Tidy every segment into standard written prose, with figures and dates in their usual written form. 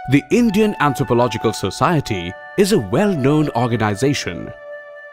The Indian Anthropological Society is a well-known organization.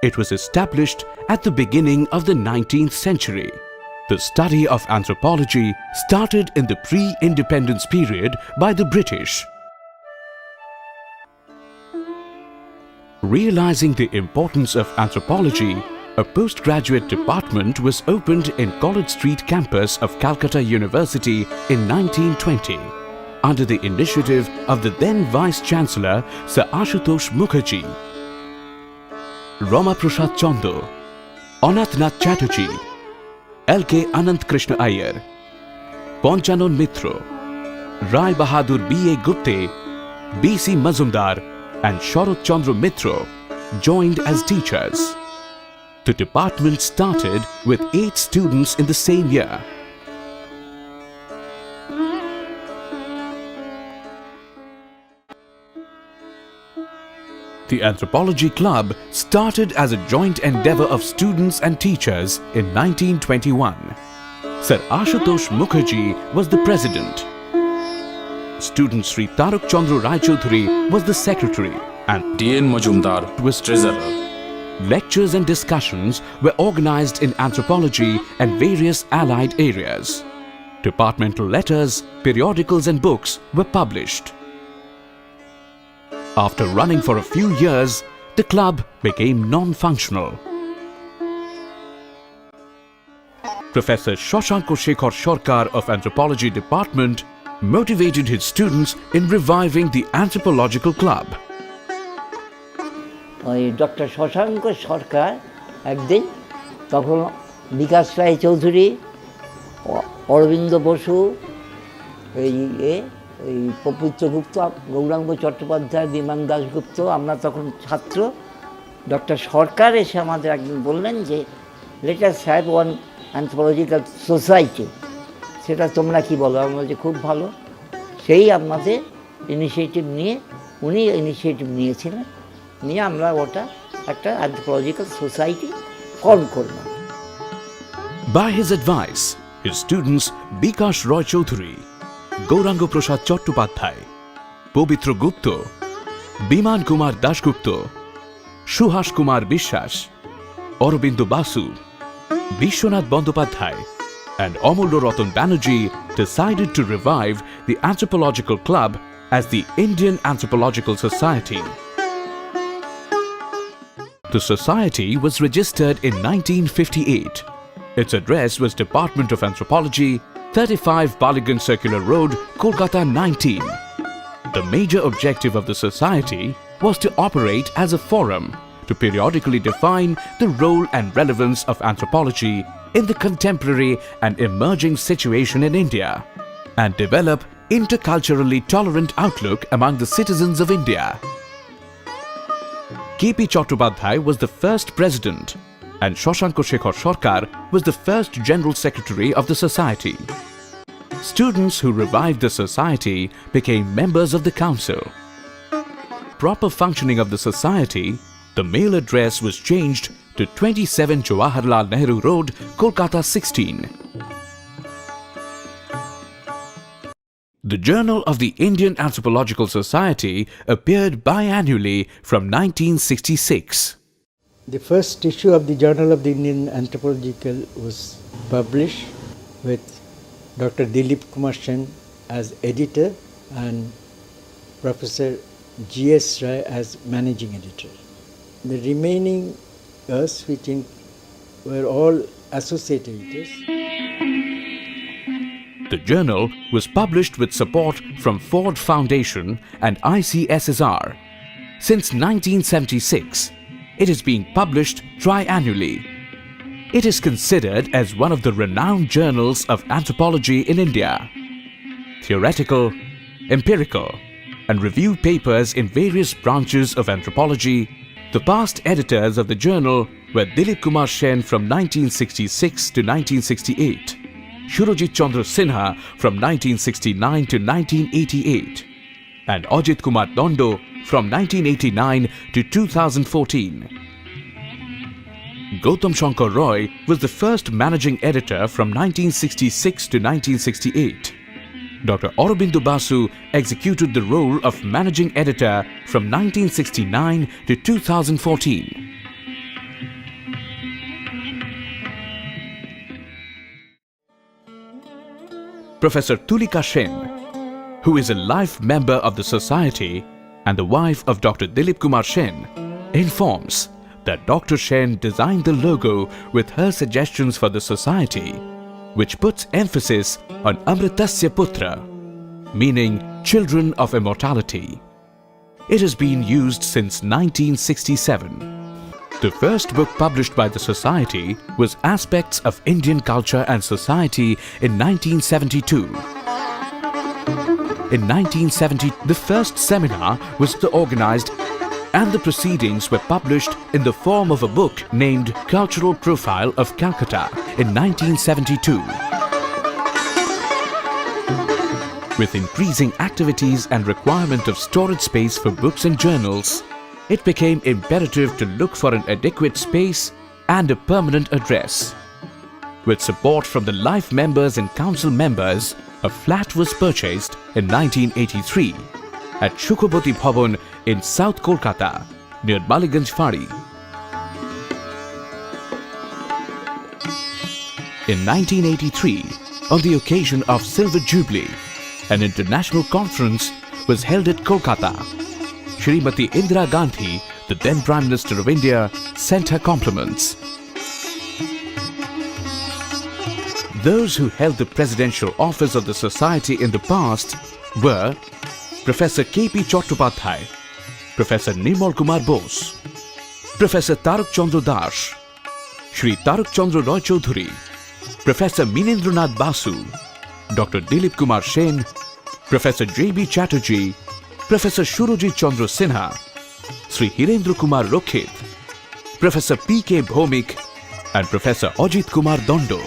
It was established at the beginning of the 19th century. The study of anthropology started in the pre-independence period by the British. Realizing the importance of anthropology, a postgraduate department was opened in College Street campus of Calcutta University in 1920 under the initiative of the then Vice-Chancellor Sir Asutosh Mukhopadhyay, Rama Prasad Chando, Anathnath Chatterjee, L.K. Anant Krishna Iyer, Ponchanon Mitro, Rai Bahadur B.A. Gupte, B.C. Mazumdar and Sharat Chandra Mitro joined as teachers. The department started with 8 students in the same year. The Anthropology Club started as a joint endeavour of students and teachers in 1921. Sir Asutosh Mukhopadhyay was the president. Student Sri Tarak Chandra Rai Chaudhary was the secretary and D.N. Majumdar was treasurer. Lectures and discussions were organized in anthropology and various allied areas. Departmental letters, periodicals and books were published. After running for a few years, the club became non-functional. Professor Shoshanko Shekhar Sarkar of Anthropology Department motivated his students in reviving the Anthropological Club. Dr. Shoshanko Sarkar একদিন তখন বিকাশ রায় চৌধুরী, অরবিন্দ বসু, এই পবিত্র গুপ্ত, গৌরাঙ্গ চট্টোপাধ্যায়, বিমান দাশগুপ্ত, আমরা তখন ছাত্র। Doctor সরকার এসে আমাদের একদিন বললেন যে let us have one anthropological society, সেটা তোমরা কি বলো? আমরা বলছি খুব ভালো। সেই আমাদের ইনিশিয়েটিভ নিয়ে, উনি ইনিশিয়েটিভ নিয়েছিলেন, নিয়ে আমরা ওটা একটা অ্যানথ্রোপোলজিক্যাল সোসাইটি ফর্ম করলাম। By his advice, his students Bikash Roy Chaudhary, Gauranga Prasad Chattopadhyay, Pabitra Gupta, Biman Kumar Dasgupta, Suhash Kumar Bishwas, Aurobindo Basu, Vishwanath Bandyopadhyay and Amulya Ratan Banerjee decided to revive the Anthropological Club as the Indian Anthropological Society. The society was registered in 1958. Its address was Department of Anthropology, 35 Baligan Circular Road, Kolkata 19. The major objective of the society was to operate as a forum to periodically define the role and relevance of anthropology in the contemporary and emerging situation in India and develop interculturally tolerant outlook among the citizens of India. K.P. Chattopadhyay was the first president and Shoshanko Shekhar Sarkar was the first General Secretary of the Society. Students who revived the Society became members of the Council. Proper functioning of the Society, the mail address was changed to 27 Jawaharlal Nehru Road, Kolkata 16. The Journal of the Indian Anthropological Society appeared biannually from 1966. The first issue of the Journal of the Indian Anthropological was published with Dr. Dilip Kumar Sen as editor and Professor G.S. Rai as managing editor. The remaining us, which were all associate editors. The journal was published with support from Ford Foundation and ICSSR. Since 1976, it is being published triannually. It is considered as one of the renowned journals of anthropology in India. Theoretical, empirical, and review papers in various branches of anthropology. The past editors of the journal were Dilip Kumar Sen from 1966 to 1968, Surojit Chandra Sinha from 1969 to 1988, and Ajit Kumar Dondo from 1989 to 2014. Gautam Shankar Roy was the first managing editor from 1966 to 1968. Dr. Aurobindo Basu executed the role of managing editor from 1969 to 2014. Professor Tulika Sen, who is a life member of the Society and the wife of Dr. Dilip Kumar Sen, informs that Dr. Sen designed the logo with her suggestions for the Society, which puts emphasis on Amritasya Putra, meaning children of immortality. It has been used since 1967. The first book published by the Society was Aspects of Indian Culture and Society in 1972. In 1970, the first seminar was organized and the proceedings were published in the form of a book named Cultural Profile of Calcutta in 1972. With increasing activities and requirement of storage space for books and journals, it became imperative to look for an adequate space and a permanent address. With support from the life members and council members, a flat was purchased in 1983 at Shukhoboti Bhavan in South Kolkata, near Baliganj Fari. In 1983, on the occasion of Silver Jubilee, an international conference was held at Kolkata. Shrimati Indira Gandhi, the then Prime Minister of India, sent her compliments. Those who held the presidential office of the Society in the past were Professor K.P. Chattopadhyay, Professor Nirmal Kumar Bose, Professor Tarak Chandra Das, Shri Tarak Chandra Roy Chaudhuri, Professor Minendranath Basu, Dr. Dilip Kumar Sen, Professor J.B. Chatterjee, Professor Shurojit Chandra Sinha, Sri Hirendra Kumar Rokhit, Professor P.K. Bhomik and Professor Ajit Kumar Dondo.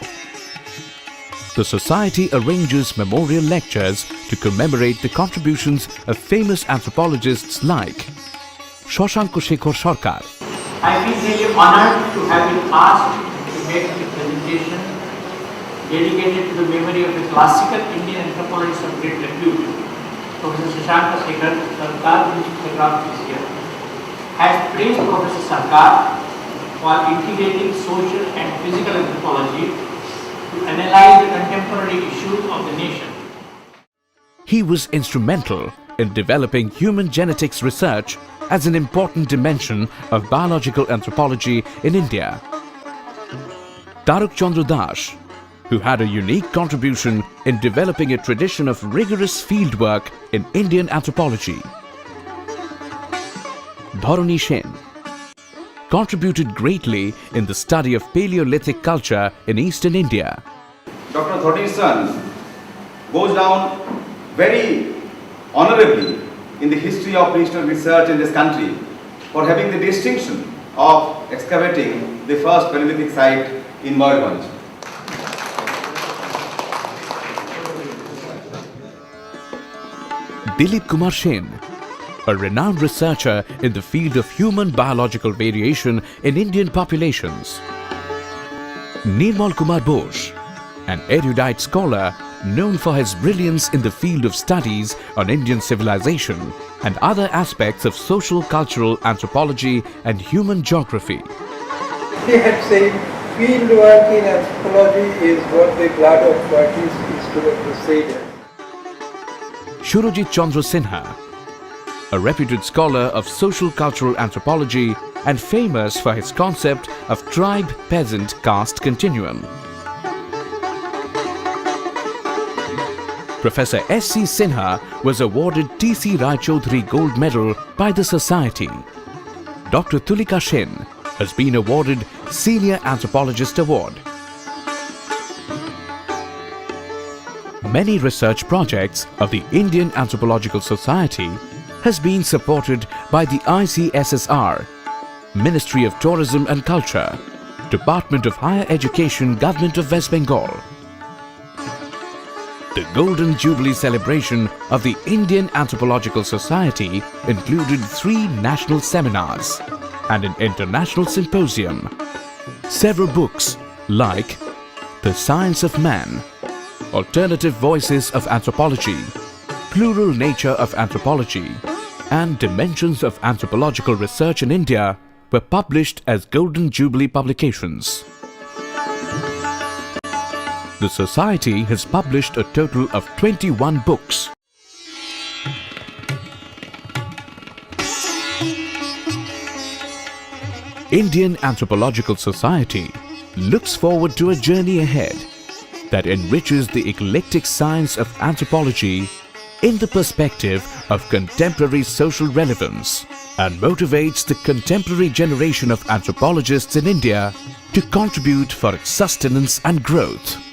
The Society arranges memorial lectures to commemorate the contributions of famous anthropologists like Shoshanko Shekhar Sarkar. I feel really honored to have been asked to make a presentation dedicated to the memory of a classical Indian anthropologist of great repute, Professor Shoshanko Shekhar Sarkar, whose photograph is here, has praised Professor Sarkar for integrating social and physical anthropology to analyze the contemporary issues of the nation. He was instrumental in developing human genetics research as an important dimension of biological anthropology in India. Tarak Chandra Das, who had a unique contribution in developing a tradition of rigorous fieldwork in Indian anthropology. Dharani Sen contributed greatly in the study of Paleolithic culture in eastern India. Dr. Dhotti's son goes down very honorably in the history of regional research in this country for having the distinction of excavating the first Paleolithic site in Mayurbhanj. Dilip Kumar Sen, a renowned researcher in the field of human biological variation in Indian populations. Nirmal Kumar Bose, an erudite scholar known for his brilliance in the field of studies on Indian civilization and other aspects of social cultural anthropology and human geography. He had said, field work in anthropology is what the blood of Kurdish is to the Crusaders. Shurojit Chandra Sinha, a reputed scholar of social cultural anthropology and famous for his concept of tribe-peasant caste continuum. Professor S.C. Sinha was awarded T.C. Rai Chaudhuri Gold Medal by the Society. Dr. Tulika Sen has been awarded Senior Anthropologist Award. Many research projects of the Indian Anthropological Society has been supported by the ICSSR, Ministry of Tourism and Culture, Department of Higher Education, Government of West Bengal. The Golden Jubilee celebration of the Indian Anthropological Society included 3 national seminars and an international symposium. Several books like The Science of Man, Alternative Voices of Anthropology, Plural Nature of Anthropology, and Dimensions of Anthropological Research in India were published as Golden Jubilee publications. The Society has published a total of 21 books. Indian Anthropological Society looks forward to a journey ahead that enriches the eclectic science of anthropology in the perspective of contemporary social relevance and motivates the contemporary generation of anthropologists in India to contribute for its sustenance and growth.